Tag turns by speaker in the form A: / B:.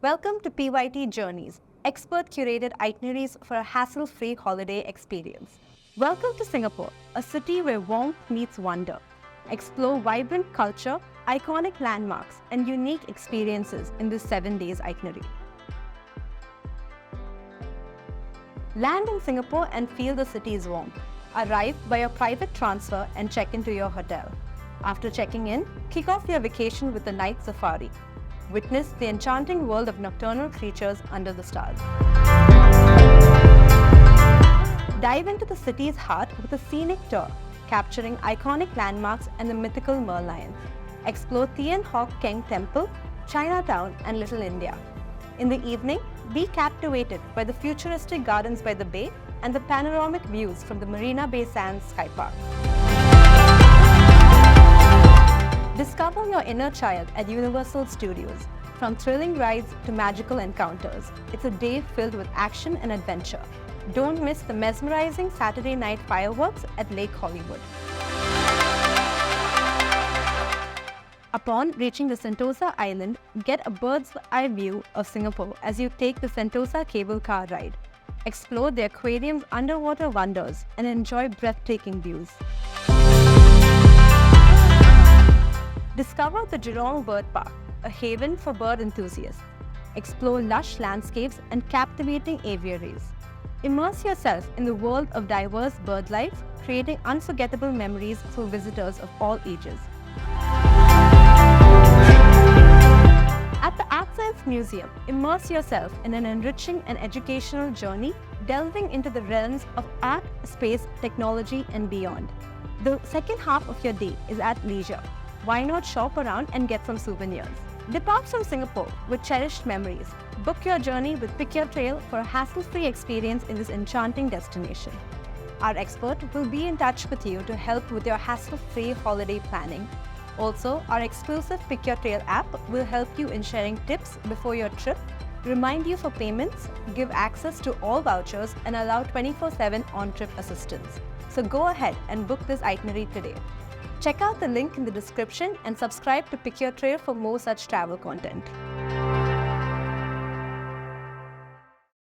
A: Welcome to PYT Journeys, expert-curated itineraries for a hassle-free holiday experience. Welcome to Singapore, a city where warmth meets wonder. Explore vibrant culture, iconic landmarks, and unique experiences in this 7 days itinerary. Land in Singapore and feel the city's warmth. Arrive by a private transfer and check into your hotel. After checking in, kick off your vacation with a night safari. Witness the enchanting world of nocturnal creatures under the stars. Dive into the city's heart with a scenic tour, capturing iconic landmarks and the mythical Merlion. Explore Thian Hock Keng Temple, Chinatown, and Little India. In the evening, be captivated by the futuristic gardens by the bay and the panoramic views from the Marina Bay Sands SkyPark. Discover your inner child at Universal Studios. From thrilling rides to magical encounters, it's a day filled with action and adventure. Don't miss the mesmerizing Saturday night fireworks at Lake Hollywood. Upon reaching the Sentosa Island, get a bird's eye view of Singapore as you take the Sentosa cable car ride. Explore the aquarium's underwater wonders and enjoy breathtaking views. Discover the Jurong Bird Park, a haven for bird enthusiasts. Explore lush landscapes and captivating aviaries. Immerse yourself in the world of diverse bird life, creating unforgettable memories for visitors of all ages. At the Art Science Museum, immerse yourself in an enriching and educational journey, delving into the realms of art, space, technology, and beyond. The second half of your day is at leisure. Why not shop around and get some souvenirs? Depart from Singapore with cherished memories. Book your journey with Pick Your Trail for a hassle-free experience in this enchanting destination. Our expert will be in touch with you to help with your hassle-free holiday planning. Also, our exclusive Pick Your Trail app will help you in sharing tips before your trip, remind you for payments, give access to all vouchers, and allow 24/7 on-trip assistance. So go ahead and book this itinerary today. Check out the link in the description and subscribe to Pick Your Trail for more such travel content.